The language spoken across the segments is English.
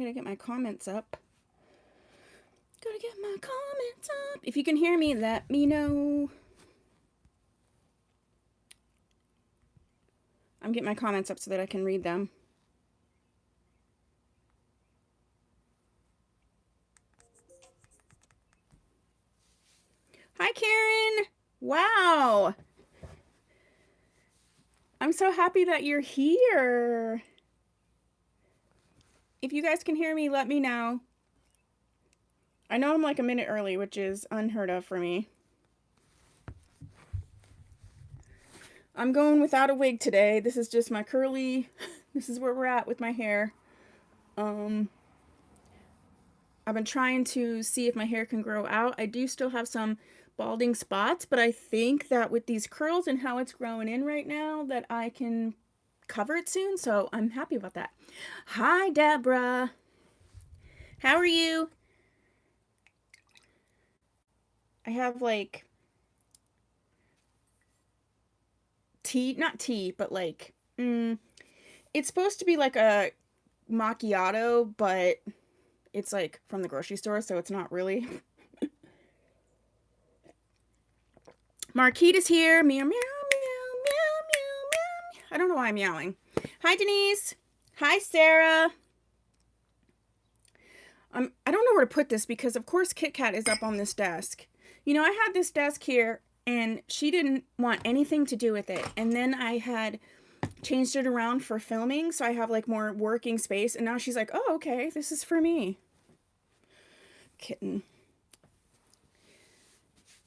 gotta get my comments up. Gotta get my comments up. If you can hear me, let me know. I'm getting my comments up so that I can read them. Hi, Karen. Wow. I'm so happy that you're here. If you guys can hear me, let me know. I know I'm like a minute early, which is unheard of for me. I'm going without a wig today. This is just my curly. This is where we're at with my hair. I've been trying to see if my hair can grow out. I do still have some balding spots, but I think that with these curls and how it's growing in right now that I can cover it soon, so I'm happy about that. Hi, Deborah. How are you? I have like tea, not tea, but like, it's supposed to be like a macchiato, but it's like from the grocery store, so it's not really. Marquita's here. Meow, meow, meow, meow, meow, meow. I don't know why I'm meowing. Hi, Denise. Hi, Sarah. I don't know where to put this because, of course, Kit Kat is up on this desk. You know, I had this desk here, and she didn't want anything to do with it. And then I had changed it around for filming, so I have, like, more working space. And now she's like, oh, okay, this is for me. Kitten.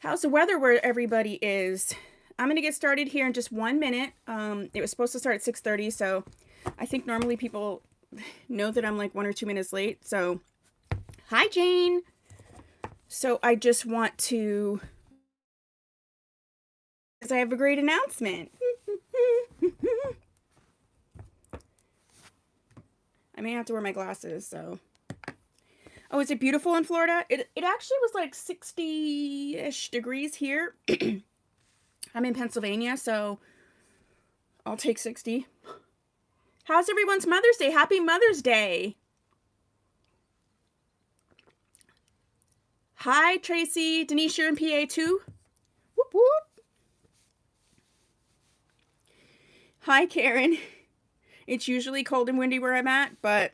How's the weather where everybody is? I'm going to get started here in just 1 minute. It was supposed to start at 6:30, so I think normally people know that I'm like 1 or 2 minutes late. So, hi, Jane. So I just want to, because I have a great announcement. I may have to wear my glasses, so. Oh, is it beautiful in Florida? It actually was like 60-ish degrees here. I'm in Pennsylvania, so I'll take 60. How's everyone's Mother's Day? Happy Mother's Day. Hi, Tracy. Denise, you're in PA too? Whoop, whoop. Hi, Karen. It's usually cold and windy where I'm at, but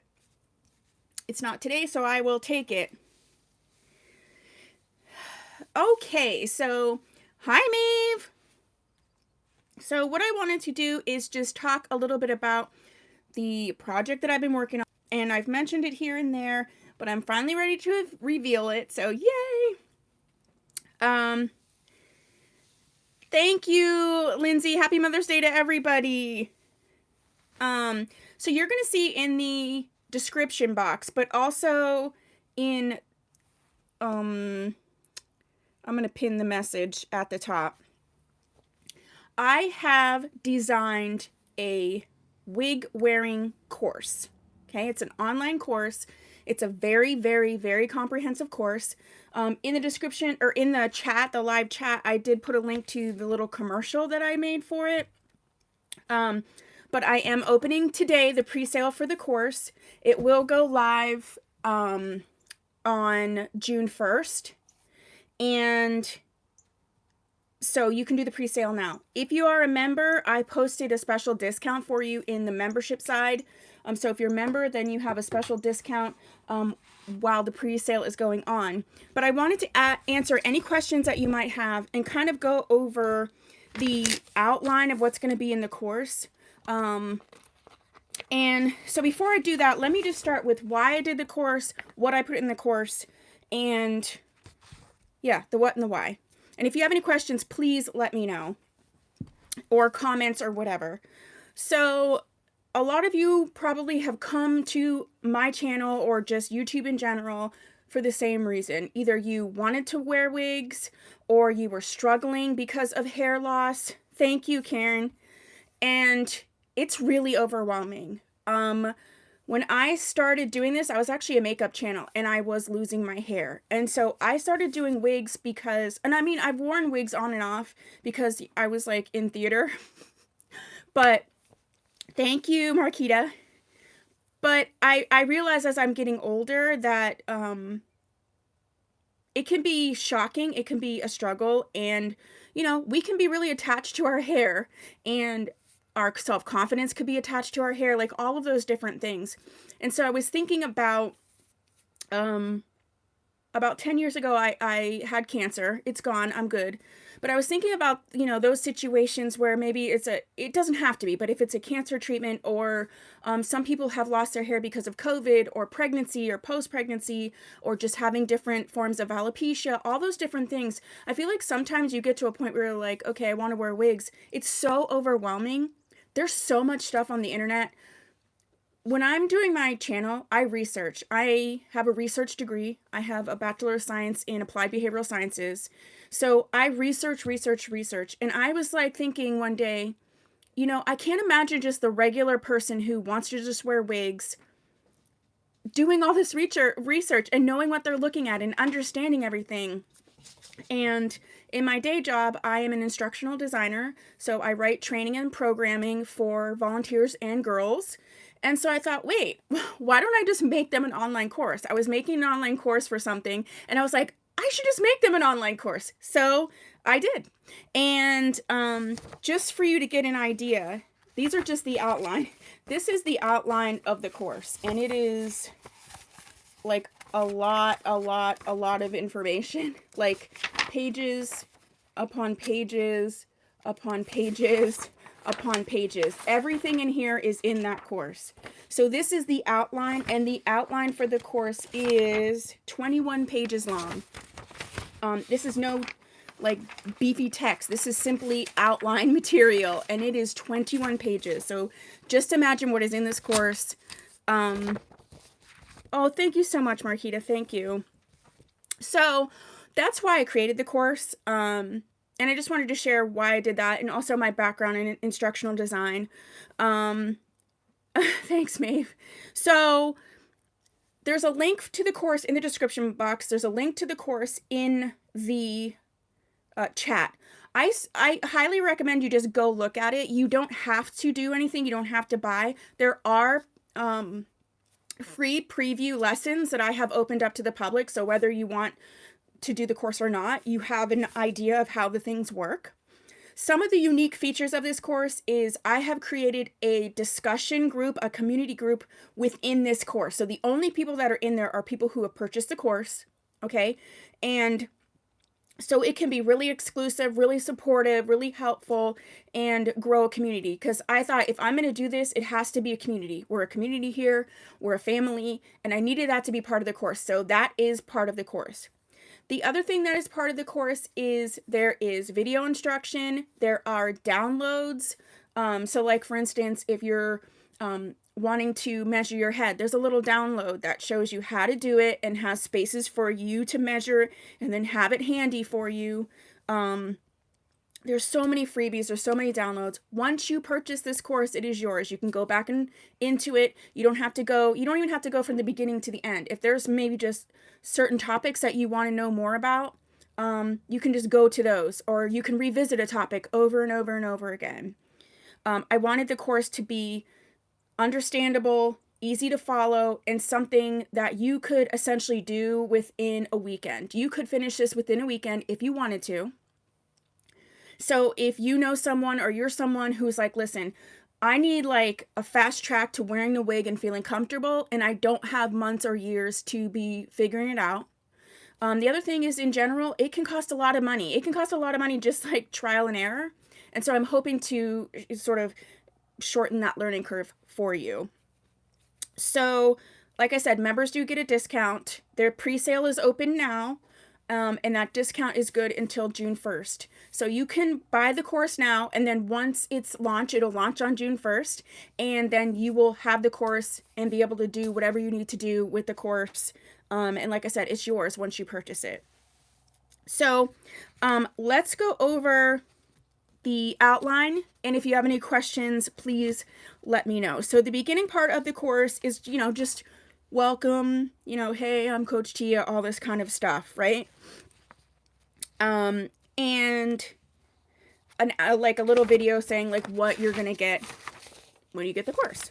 it's not today, so I will take it. Okay, so hi, Maeve. So what I wanted to do is just talk a little bit about the project that I've been working on, and I've mentioned it here and there, but I'm finally ready to reveal it, so yay! Thank you, Lindsay. Happy Mother's Day to everybody. So you're going to see in the description box, but also in, I'm going to pin the message at the top. I have designed a wig wearing course. Okay, it's an online course. It's a very, very, very comprehensive course. In the description or in the chat, the live chat, I did put a link to the little commercial that I made for it. But I am opening today the pre-sale for the course. It will go live on June 1st. And so you can do the pre-sale now. If you are a member, I posted a special discount for you in the membership side. So if you're a member, then you have a special discount while the pre-sale is going on. But I wanted to answer any questions that you might have and kind of go over the outline of what's going to be in the course. And so before I do that, let me just start with why I did the course, what I put in the course, and yeah, the what and the why. And if you have any questions, please let me know, or comments or whatever. So a lot of you probably have come to my channel or just YouTube in general for the same reason. Either you wanted to wear wigs or you were struggling because of hair loss. Thank you, Karen. And it's really overwhelming. When I started doing this, I was actually a makeup channel and I was losing my hair. And so I started doing wigs because, and I mean, I've worn wigs on and off because I was like in theater. But thank you, Marquita. But I realize as I'm getting older that it can be shocking, it can be a struggle, and we can be really attached to our hair, and our self-confidence could be attached to our hair, like all of those different things. And so I was thinking um about 10 years ago, I had cancer. It's gone. I'm good. But I was thinking about, those situations where maybe it doesn't have to be, but if it's a cancer treatment, or some people have lost their hair because of COVID or pregnancy or post-pregnancy, or just having different forms of alopecia, all those different things. I feel like sometimes you get to a point where you're like, okay, I want to wear wigs. It's so overwhelming. There's so much stuff on the internet. When I'm doing my channel, I research. I have a research degree. I have a Bachelor of Science in Applied Behavioral Sciences. So I research. And I was like thinking one day, I can't imagine just the regular person who wants to just wear wigs doing all this research and knowing what they're looking at and understanding everything. And in my day job, I am an instructional designer. So I write training and programming for volunteers and girls. And so I thought, wait, why don't I just make them an online course? I was making an online course for something, and I was like, I should just make them an online course. So I did. And just for you to get an idea, these are just the outline. This is the outline of the course, and it is like a lot of information, like pages upon pages upon pages upon pages. Everything in here is in that course. So this is the outline, and the outline for the course is 21 pages long. This is no like beefy text. This is simply outline material, and it is 21 pages. So just imagine what is in this course. Oh, thank you so much, Marquita. Thank you. So that's why I created the course. And I just wanted to share why I did that, and also my background in instructional design. Thanks, Maeve. So there's a link to the course in the description box. There's a link to the course in the chat. I highly recommend you just go look at it. You don't have to do anything. You don't have to buy. There are free preview lessons that I have opened up to the public. So whether you want to do the course or not, you have an idea of how the things work. Some of the unique features of this course is I have created a discussion group, a community group within this course. So the only people that are in there are people who have purchased the course, okay? And so it can be really exclusive, really supportive, really helpful, and grow a community. Because I thought, if I'm going to do this, it has to be a community. We're a community here, we're a family, and I needed that to be part of the course. So that is part of the course. The other thing that is part of the course is there is video instruction. There are downloads. So like, for instance, if you're wanting to measure your head, there's a little download that shows you how to do it and has spaces for you to measure and then have it handy for you. There's so many freebies, there's so many downloads. Once you purchase this course, it is yours. You can go back into it. You don't even have to go from the beginning to the end. If there's maybe just certain topics that you want to know more about, you can just go to those, or you can revisit a topic over and over and over again. I wanted the course to be understandable, easy to follow, and something that you could essentially do within a weekend. You could finish this within a weekend if you wanted to. So if you know someone, or you're someone who's like, listen, I need like a fast track to wearing the wig and feeling comfortable, and I don't have months or years to be figuring it out. The other thing is, in general, it can cost a lot of money. It can cost a lot of money just like trial and error. And so I'm hoping to sort of shorten that learning curve for you. So like I said, members do get a discount. Their pre-sale is open now. And that discount is good until June 1st. So you can buy the course now, and then once it's launched, it'll launch on June 1st, and then you will have the course and be able to do whatever you need to do with the course. And like I said, it's yours once you purchase it. So let's go over the outline, and if you have any questions, please let me know. So the beginning part of the course is, just welcome, hey, I'm Coach Tia, all this kind of stuff, right? And like a little video saying like what you're gonna get when you get the course.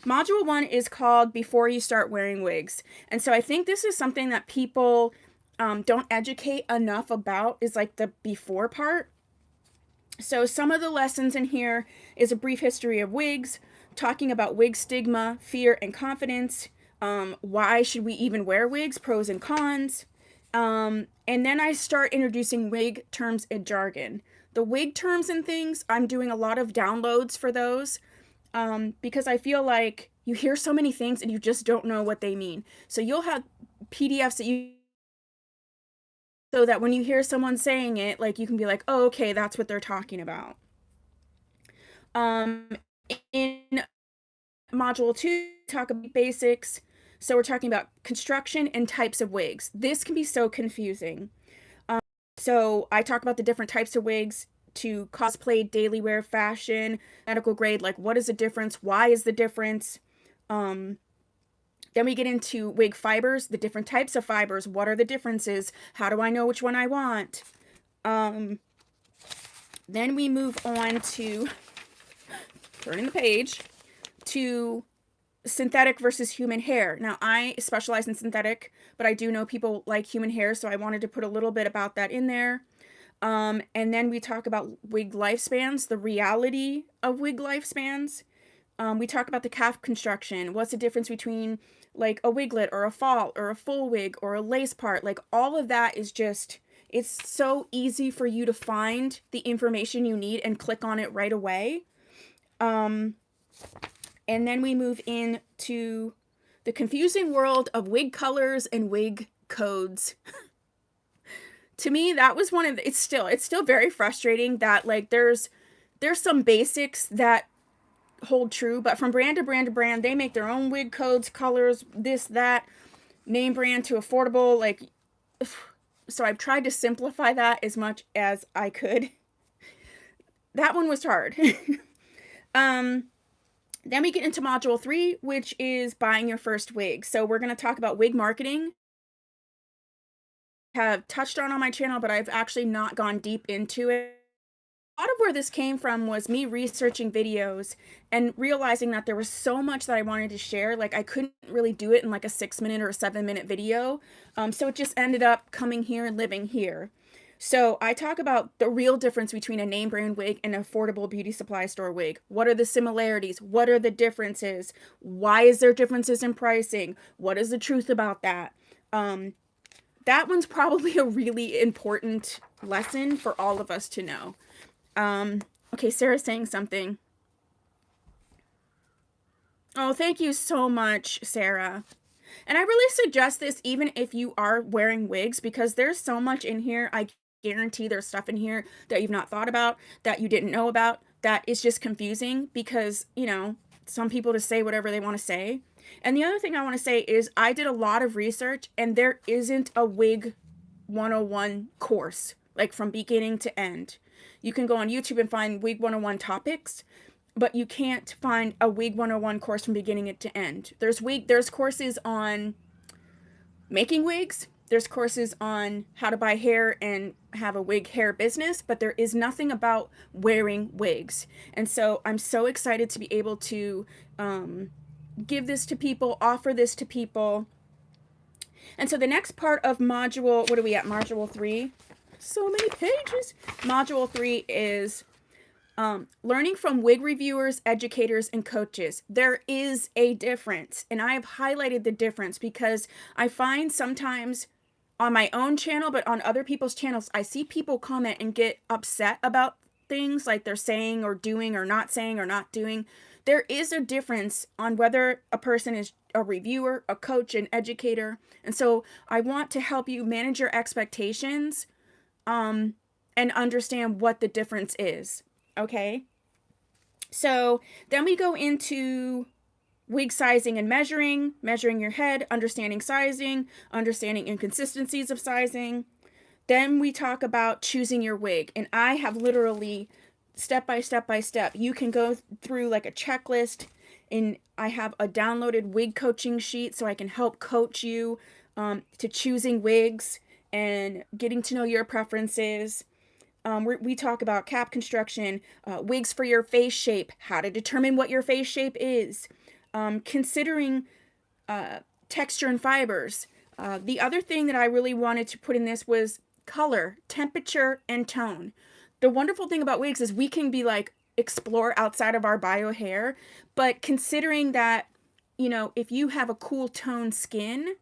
Module 1 is called Before You Start Wearing Wigs. And so I think this is something that people don't educate enough about, is like the before part. So some of the lessons in here is a brief history of wigs, talking about wig stigma, fear, and confidence. Why should we even wear wigs? Pros and cons. And then I start introducing wig terms and jargon. The wig terms and things, I'm doing a lot of downloads for those because I feel like you hear so many things and you just don't know what they mean. So you'll have PDFs that you, so that when you hear someone saying it, like you can be like, oh, okay, that's what they're talking about. In module 2, talk about basics. So we're talking about construction and types of wigs. This can be so confusing. So I talk about the different types of wigs to cosplay, daily wear, fashion, medical grade, like what is the difference? Why is the difference? Then we get into wig fibers, the different types of fibers. What are the differences? How do I know which one I want? Then we move on to, turning the page, to synthetic versus human hair. Now, I specialize in synthetic, but I do know people like human hair, so I wanted to put a little bit about that in there. And then we talk about wig lifespans, the reality of wig lifespans. We talk about the calf construction. What's the difference between like a wiglet or a fall or a full wig or a lace part? Like all of that is just, it's so easy for you to find the information you need and click on it right away. And then we move into the confusing world of wig colors and wig codes. To me, that was one of the, it's still very frustrating that like there's some basics that hold true, but from brand to brand to brand, they make their own wig codes, colors, this, that, name brand to affordable, like, so I've tried to simplify that as much as I could. That one was hard. Then we get into module 3, which is buying your first wig. So we're going to talk about wig marketing. I have touched on my channel, but I've actually not gone deep into it. A lot of where this came from was me researching videos and realizing that there was so much that I wanted to share. Like I couldn't really do it in like a 6-minute or a 7-minute video. So it just ended up coming here and living here. So I talk about the real difference between a name brand wig and an affordable beauty supply store wig. What are the similarities? What are the differences? Why is there differences in pricing? What is the truth about that? That one's probably a really important lesson for all of us to know. Okay, Sarah's saying something. Oh, thank you so much, Sarah. And I really suggest this even if you are wearing wigs, because there's so much in here. I guarantee there's stuff in here that you've not thought about, that you didn't know about, that is just confusing because, you know, some people just say whatever they want to say. And the other thing I want to say is I did a lot of research and there isn't a wig 101 course, like from beginning to end. You can go on YouTube and find Wig 101 topics, but you can't find a Wig 101 course from beginning to end. There's courses on making wigs. There's courses on how to buy hair and have a wig hair business, but there is nothing about wearing wigs. And so I'm so excited to be able to give this to people, offer this to people. And so the next part of module, what are we at? Module 3. So many pages. Module 3 is learning from wig reviewers, educators, and coaches. There is a difference, and I have highlighted the difference because I find sometimes on my own channel, but on other people's channels, I see people comment and get upset about things like they're saying or doing or not saying or not doing. There is a difference on whether a person is a reviewer, a coach, an educator. And so I want to help you manage your expectations and understand what the difference is. Okay. So then we go into wig sizing and measuring your head, understanding sizing, understanding inconsistencies of sizing. Then we talk about choosing your wig. And I have literally step by step. You can go through like a checklist, and I have a downloaded wig coaching sheet so I can help coach you to choosing wigs and getting to know your preferences. We talk about cap construction, wigs for your face shape, how to determine what your face shape is, considering texture and fibers. The other thing that I really wanted to put in this was color, temperature, and tone. The wonderful thing about wigs is we can be like, explore outside of our bio hair, but considering that, you know, if you have a cool toned skin,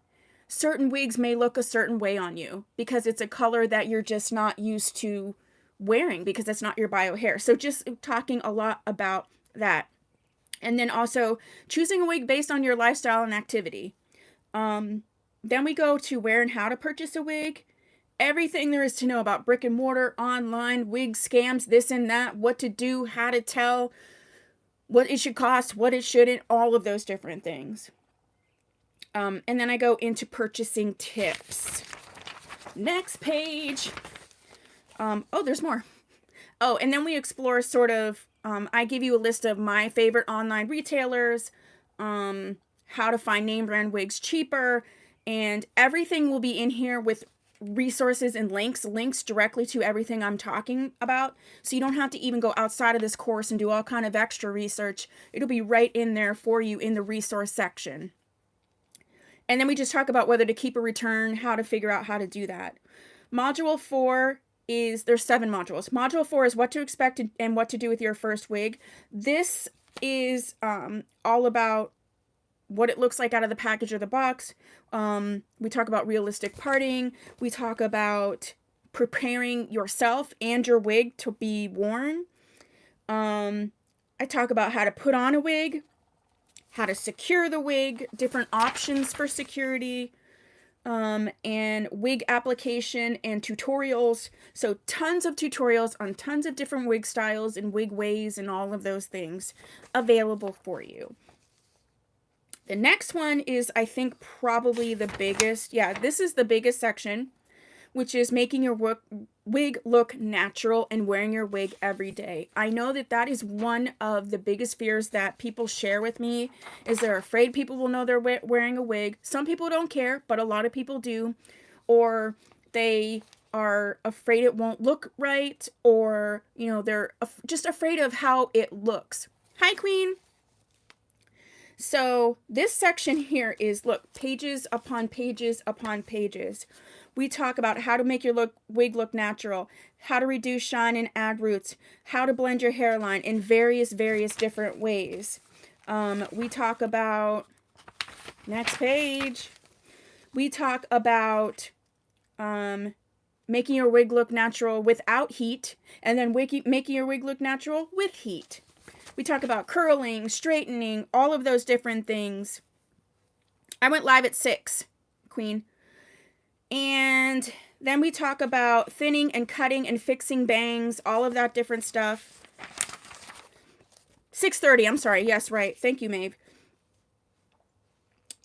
certain wigs may look a certain way on you because it's a color that you're just not used to wearing because it's not your bio hair. So just talking a lot about that. And then also choosing a wig based on your lifestyle and activity. Then we go to where and how to purchase a wig. Everything there is to know about brick and mortar, online, wig scams, this and that, what to do, how to tell, what it should cost, what it shouldn't, all of those different things. And then I go into purchasing tips. Next page. Oh, there's more. Oh, and then we explore sort of, I give you a list of my favorite online retailers, how to find name brand wigs cheaper, and everything will be in here with resources and links directly to everything I'm talking about. So you don't have to even go outside of this course and do all kind of extra research. It'll be right in there for you in the resource section. And then we just talk about whether to keep a return, how to figure out how to do that. Module 4 is, there's 7 modules. Module 4 is what to expect and what to do with your first wig. This is all about what it looks like out of the package or the box. We talk about realistic parting. We talk about preparing yourself and your wig to be worn. I talk about how to put on a wig, how to secure the wig, different options for security, and wig application and tutorials. So tons of tutorials on tons of different wig styles and wig ways and all of those things available for you. The next one is, I think, probably the biggest. Yeah, this is the biggest section, which is making your wig look natural and wearing your wig every day. I know that that is one of the biggest fears that people share with me, is they're afraid people will know they're wearing a wig. Some people don't care, but a lot of people do. Or they are afraid it won't look right, or, you know, they're just afraid of how it looks. Hi, Queen. So this section here is, look, pages upon pages upon pages. We talk about how to make your wig look natural, how to reduce shine and add roots, how to blend your hairline in various different ways. We talk about, next page, we talk about making your wig look natural without heat, and then making your wig look natural with heat. We talk about curling, straightening, all of those different things. I went live at 6, Queen. And then we talk about thinning and cutting and fixing bangs, all of that different stuff. 6:30, I'm sorry. Yes, right. Thank you, Maeve.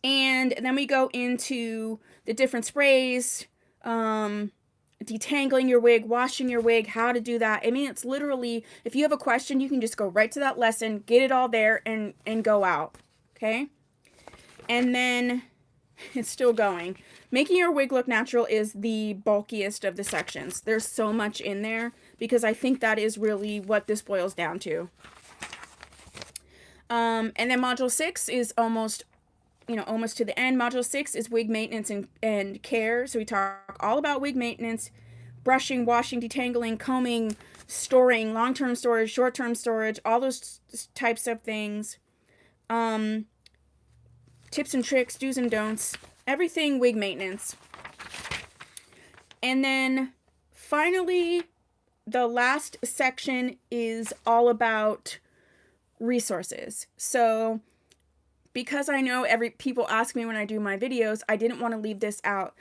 And then we go into the different sprays, detangling your wig, washing your wig, how to do that. I mean, it's literally, if you have a question, you can just go right to that lesson, get it all there, and go out. Okay? And then it's still going. Making your wig look natural is the bulkiest of the sections. There's so much in there because I think that is really what this boils down to. And then module 6 is almost to the end. Module 6 is wig maintenance and care. So we talk all about wig maintenance, brushing, washing, detangling, combing, storing, long-term storage, short-term storage, all those types of things. Tips and tricks, do's and don'ts, everything wig maintenance. And then finally, the last section is all about resources. So because I know people ask me when I do my videos, I didn't want to leave this out.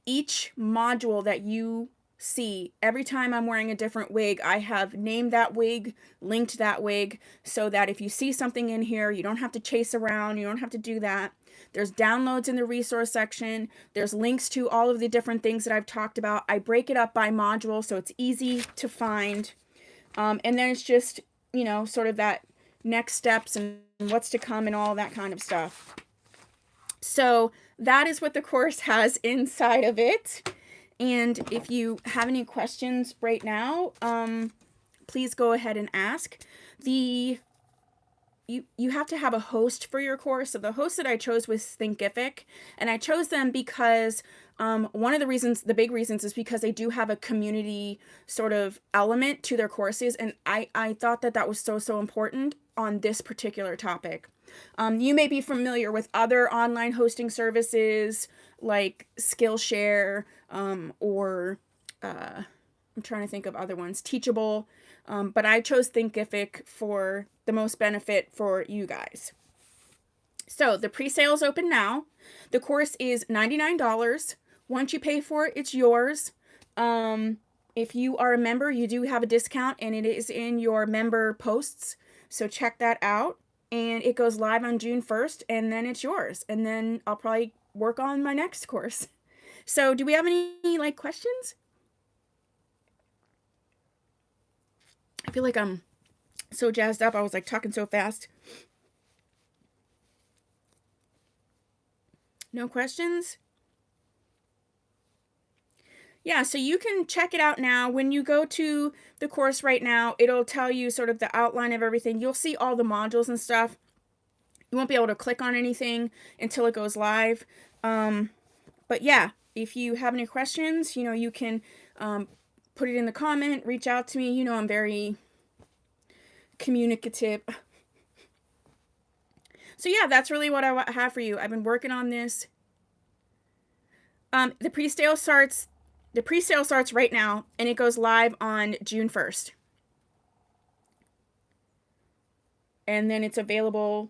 Each module that you see, every time I'm wearing a different wig, I have named that wig, linked that wig, so that if you see something in here, you don't have to chase around, you don't have to do that. There's downloads in the resource section. There's links to all of the different things that I've talked about. I break it up by module, so it's easy to find. And then it's just, you know, sort of that next steps and what's to come and all that kind of stuff. So that is what the course has inside of it. And if you have any questions right now, please go ahead and ask. The you have to have a host for your course. So the host that I chose was Thinkific, and I chose them because one of the reasons, the big reasons, is because they do have a community sort of element to their courses, and I thought that that was so important on this particular topic. You may be familiar with other online hosting services like Skillshare, or I'm trying to think of other ones, Teachable, but I chose Thinkific for the most benefit for you guys. So the pre-sale is open now. The course is $99. Once you pay for it, it's yours. If you are a member, you do have a discount, and it is in your member posts. So check that out. And it goes live on June 1st, and then it's yours. And then I'll probably work on my next course. So do we have any like questions? I feel like I'm so jazzed up. I was like talking so fast. No questions? Yeah, so you can check it out now. When you go to the course right now, it'll tell you sort of the outline of everything. You'll see all the modules and stuff. You won't be able to click on anything until it goes live. But yeah, if you have any questions, you can put it in the comment, reach out to me. I'm very communicative. So yeah, that's really what I have for you. I've been working on this. The pre-sale starts right now, and it goes live on June 1st. And then it's available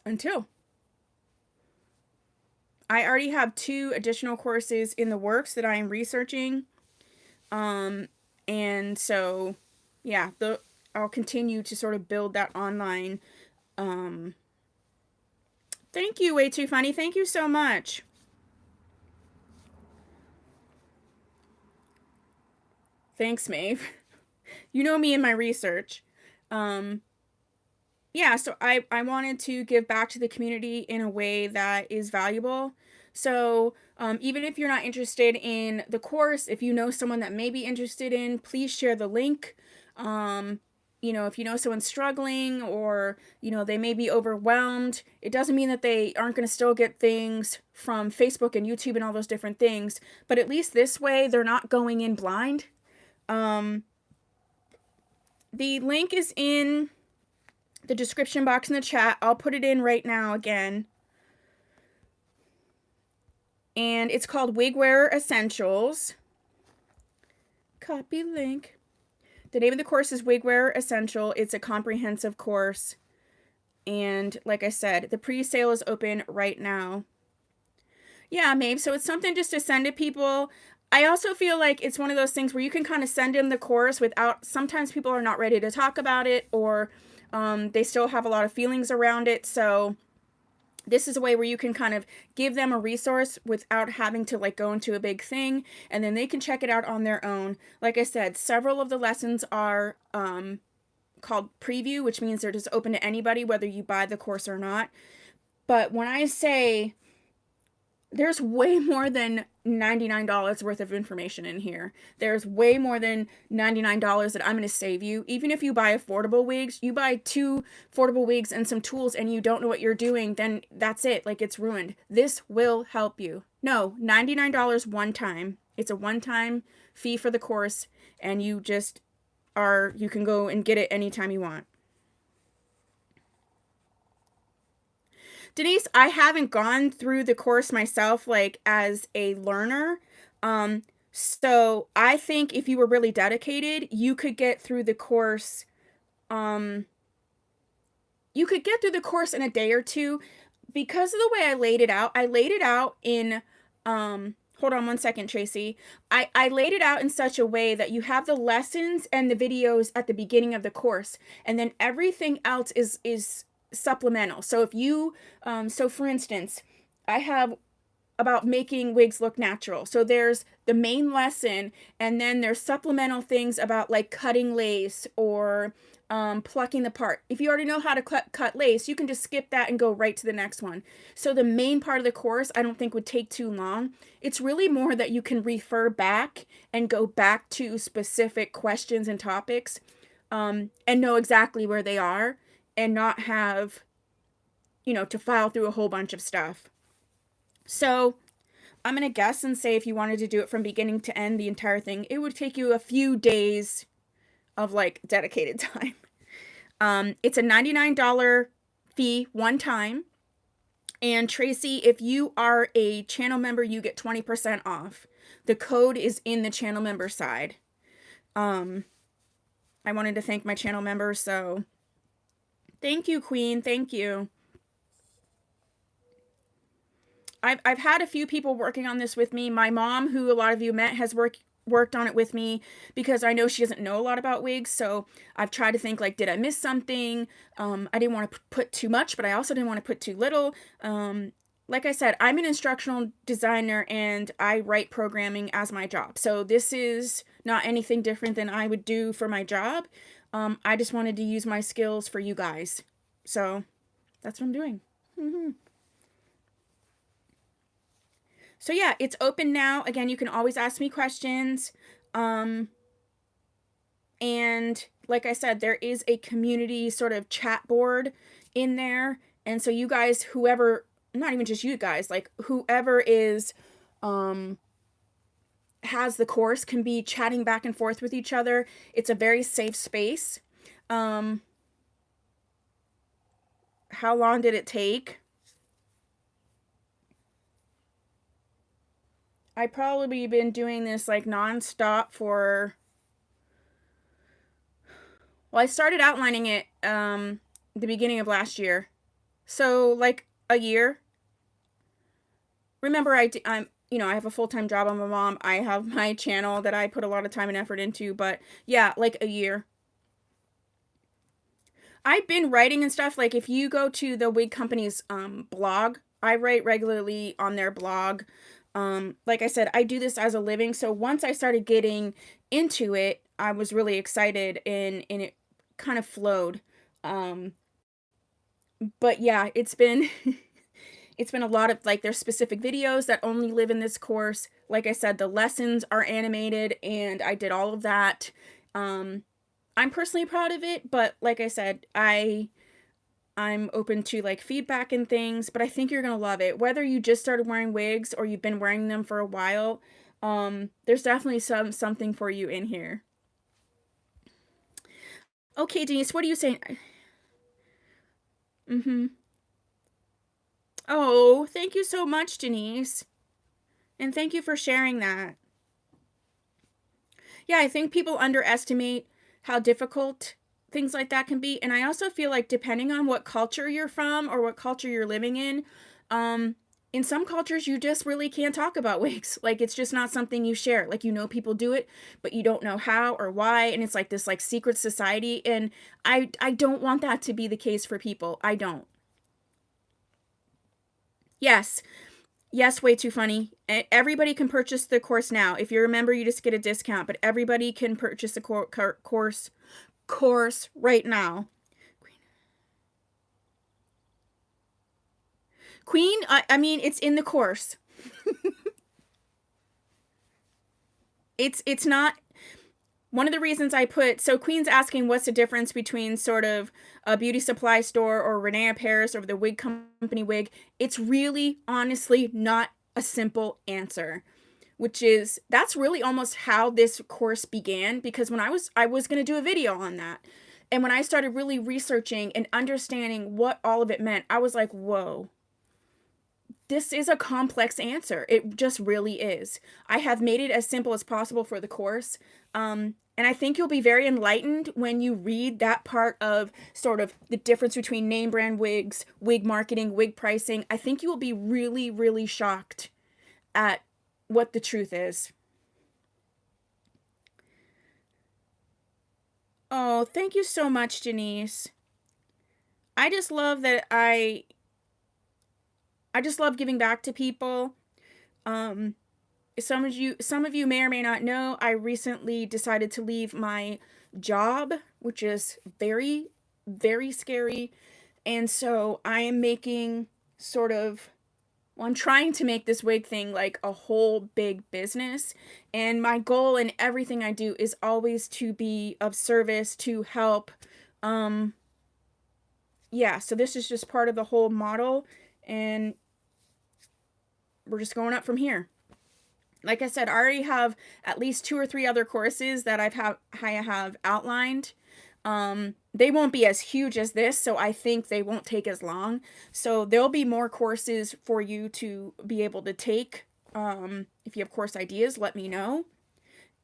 until. I already have 2 additional courses in the works that I am researching. And so, yeah, I'll continue to sort of build that online. Thank you, Way Too Funny. Thank you so much. Thanks, Maeve. You know me and my research. Yeah, so I wanted to give back to the community in a way that is valuable. So even if you're not interested in the course, if you know someone that may be interested in, please share the link. If you know someone's struggling, or, they may be overwhelmed, it doesn't mean that they aren't going to still get things from Facebook and YouTube and all those different things. But at least this way, they're not going in blind. The link is in the description box in the chat. I'll put it in right now again. And it's called Wig Wearer Essentials. Copy link. The name of the course is Wig Wearer Essential. It's a comprehensive course. And like I said, the pre-sale is open right now. Yeah, Maeve. So it's something just to send to people. I also feel like it's one of those things where you can kind of send them the course without, sometimes people are not ready to talk about it, or they still have a lot of feelings around it. So this is a way where you can kind of give them a resource without having to like go into a big thing, and then they can check it out on their own. Like I said, several of the lessons are called preview, which means they're just open to anybody, whether you buy the course or not. But when I say there's way more than $99 worth of information in here. There's way more than $99 that I'm going to save you. Even if you buy affordable wigs, you buy 2 affordable wigs and some tools, and you don't know what you're doing, then that's it. Like, it's ruined. This will help you. No, $99 one time. It's a one-time fee for the course, and you can go and get it anytime you want. Denise, I haven't gone through the course myself, like as a learner. So I think if you were really dedicated, you could get through the course. You could get through the course in a day or 2, because of the way I laid it out. I laid it out in, hold on one second, Tracy. I laid it out in such a way that you have the lessons and the videos at the beginning of the course, and then everything else is supplemental. So if you, so for instance, I have about making wigs look natural. So there's the main lesson, and then there's supplemental things about like cutting lace or plucking the part. If you already know how to cut lace, you can just skip that and go right to the next one. So the main part of the course, I don't think would take too long. It's really more that you can refer back and go back to specific questions and topics, and know exactly where they are. and not have, to file through a whole bunch of stuff. So I'm going to guess and say if you wanted to do it from beginning to end, the entire thing, it would take you a few days of like dedicated time. It's a $99 fee one time. And Tracy, if you are a channel member, you get 20% off. The code is in the channel member side. I wanted to thank my channel members, so thank you, Queen. Thank you. I've had a few people working on this with me. My mom, who a lot of you met, has worked on it with me because I know she doesn't know a lot about wigs. So I've tried to think like, did I miss something? I didn't want to put too much, but I also didn't want to put too little. Like I said, I'm an instructional designer and I write programming as my job. So this is not anything different than I would do for my job. I just wanted to use my skills for you guys. So that's what I'm doing. So yeah, it's open now. Again, you can always ask me questions. And like I said, there is a community sort of chat board in there. And so you guys, whoever, not even just you guys, like whoever is, has the course can be chatting back and forth with each other. It's a very safe space. How long did it take? I probably been doing this like nonstop for, well, I started outlining it the beginning of last year. So like a year. Remember, I have a full-time job. I'm a mom. I have my channel that I put a lot of time and effort into, but yeah, like a year. I've been writing and stuff. Like if you go to the wig company's blog, I write regularly on their blog. Like I said, I do this as a living. So once I started getting into it, I was really excited and it kind of flowed. But yeah, it's been it's been a lot of like there's specific videos that only live in this course. Like I said, the lessons are animated and I did all of that. I'm personally proud of it, but like I said, I'm open to like feedback and things, but I think you're going to love it. Whether you just started wearing wigs or you've been wearing them for a while, there's definitely something for you in here. Okay, Denise, what are you saying? Oh, thank you so much, Denise. And thank you for sharing that. Yeah, I think people underestimate how difficult things like that can be. And I also feel like depending on what culture you're from or what culture you're living in some cultures you just really can't talk about wigs. Like it's just not something you share. Like people do it, but you don't know how or why, and it's like this like secret society, and I don't want that to be the case for people. I don't. Yes. Yes, way too funny. Everybody can purchase the course now. If you're a member, you just get a discount, but everybody can purchase the course right now. Queen, I mean, it's in the course. It's not one of the reasons I put, so Queen's asking what's the difference between sort of a beauty supply store or Renee Paris or the wig company wig. It's really honestly not a simple answer, which is that's really almost how this course began, because when I was going to do a video on that. And when I started really researching and understanding what all of it meant, I was like, whoa, this is a complex answer. It just really is. I have made it as simple as possible for the course. And I think you'll be very enlightened when you read that part of sort of the difference between name brand wigs, wig marketing, wig pricing. I think you will be really, really shocked at what the truth is. Oh, thank you so much, Denise. I just love that I just love giving back to people. Some of you may or may not know, I recently decided to leave my job, which is very, very scary. And so I am making sort of, well, I'm trying to make this wig thing like a whole big business. And my goal in everything I do is always to be of service, to help yeah, so this is just part of the whole model, and we're just going up from here. Like I said, I already have at least 2 or 3 other courses that I have outlined. They won't be as huge as this, so I think they won't take as long. So there'll be more courses for you to be able to take. If you have course ideas, let me know.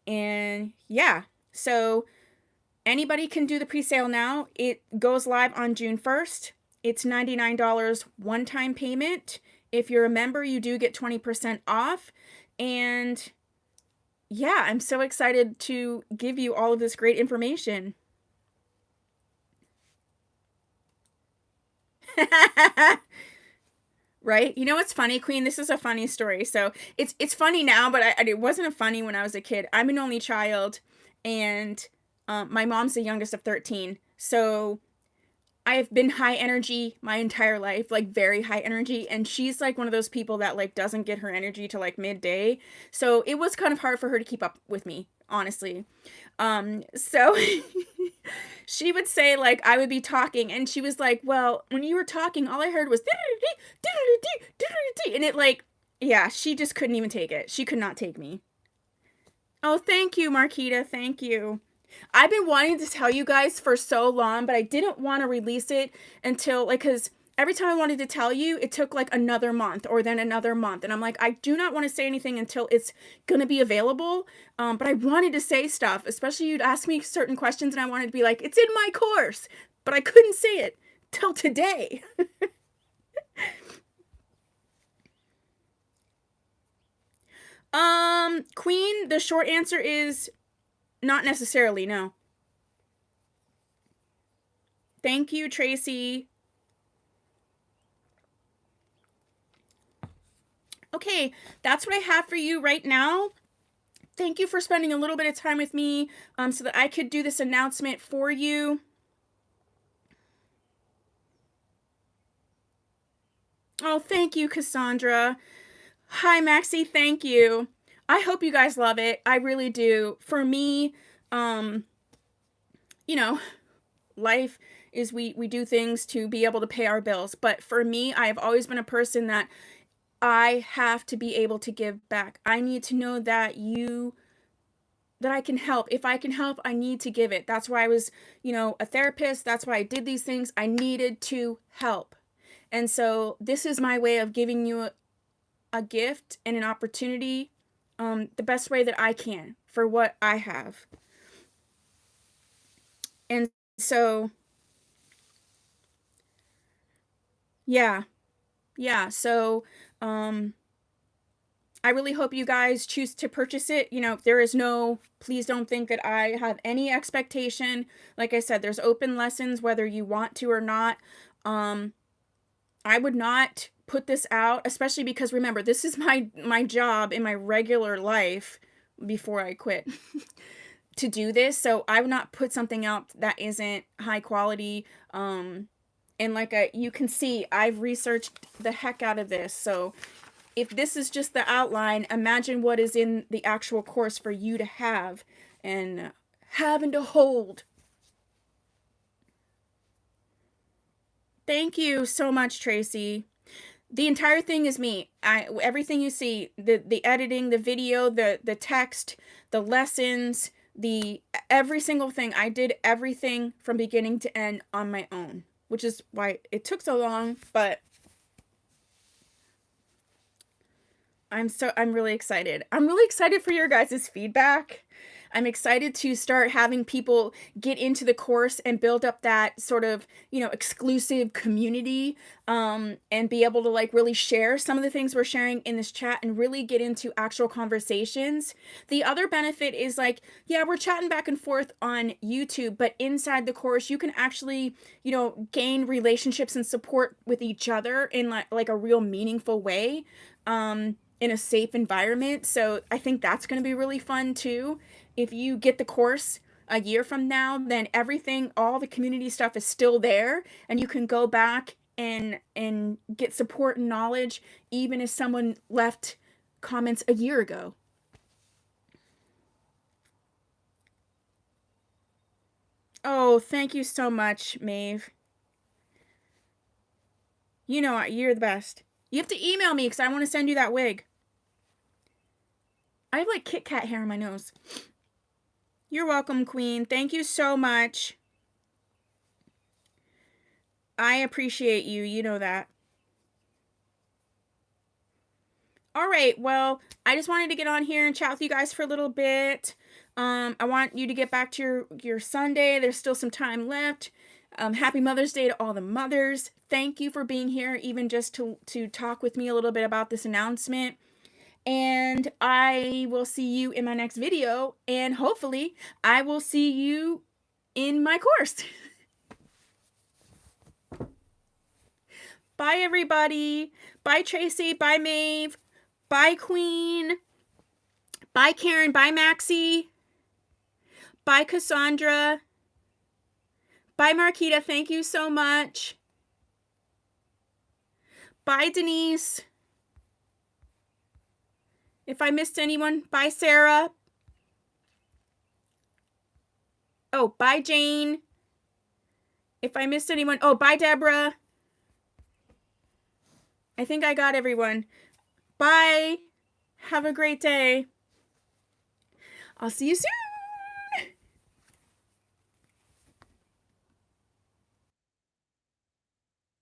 And yeah, so anybody can do the pre-sale now. It goes live on June 1st. It's $99 one-time payment. If you're a member, you do get 20% off. And yeah, I'm so excited to give you all of this great information. Right? You know what's funny, Queen? This is a funny story. So it's funny now, but it wasn't funny when I was a kid. I'm an only child, and my mom's the youngest of 13. So I have been high energy my entire life, like very high energy, and she's like one of those people that like doesn't get her energy till like midday. So it was kind of hard for her to keep up with me, honestly. So she would say like I would be talking, and she was like, "Well, when you were talking, all I heard was and it like, yeah, she just couldn't even take it. She could not take me." Oh, thank you, Marquita. Thank you. I've been wanting to tell you guys for so long, but I didn't want to release it until like, because every time I wanted to tell you, it took like another month or then another month. And I'm like, I do not want to say anything until it's going to be available. But I wanted to say stuff, especially you'd ask me certain questions and I wanted to be like, it's in my course, but I couldn't say it till today. Queen, the short answer is not necessarily, no. Thank you, Tracy. Okay, that's what I have for you right now. Thank you for spending a little bit of time with me so that I could do this announcement for you. Oh, thank you, Cassandra. Hi, Maxie. Thank you. I hope you guys love it. I really do. For me, um, you know, life is we do things to be able to pay our bills. But for me, I have always been a person that I have to be able to give back. I need to know that I can help. If I can help, I need to give it. That's why I was, a therapist. That's why I did these things. I needed to help. And so this is my way of giving you a gift and an opportunity the best way that I can for what I have. And so, yeah. Yeah. So, I really hope you guys choose to purchase it. Please don't think that I have any expectation. Like I said, there's open lessons whether you want to or not. I would not put this out, especially because remember, this is my job in my regular life before I quit to do this. So I would not put something out that isn't high quality. And you can see, I've researched the heck out of this. So if this is just the outline, imagine what is in the actual course for you to have and having to hold. Thank you so much, Tracy. The entire thing is me. Everything you see, the editing, the video, the text, the lessons, every single thing. I did everything from beginning to end on my own, which is why it took so long, but I'm really excited. I'm really excited for your guys' feedback. I'm excited to start having people get into the course and build up that sort of, exclusive community, and be able to really share some of the things we're sharing in this chat and really get into actual conversations. The other benefit is yeah, we're chatting back and forth on YouTube, but inside the course, you can actually, gain relationships and support with each other in like a real meaningful way. In a safe environment. So I think that's going to be really fun too. If you get the course a year from now, then all the community stuff is still there, and you can go back and get support and knowledge even if someone left comments a year ago. Oh, thank you so much, Maeve. You know, you're the best. You have to email me because I want to send you that wig. I have like Kit Kat hair on my nose. You're welcome, Queen. Thank you so much. I appreciate you. You know that. All right. Well, I just wanted to get on here and chat with you guys for a little bit. I want you to get back to your Sunday. There's still some time left. Happy Mother's Day to all the mothers. Thank you for being here, even just to talk with me a little bit about this announcement. And I will see you in my next video. And hopefully, I will see you in my course. Bye, everybody. Bye, Tracy. Bye, Maeve. Bye, Queen. Bye, Karen. Bye, Maxie. Bye, Cassandra. Bye, Marquita. Thank you so much. Bye, Denise. If I missed anyone, bye, Sarah. Oh, bye, Jane. If I missed anyone, oh, bye, Deborah. I think I got everyone. Bye. Have a great day. I'll see you soon.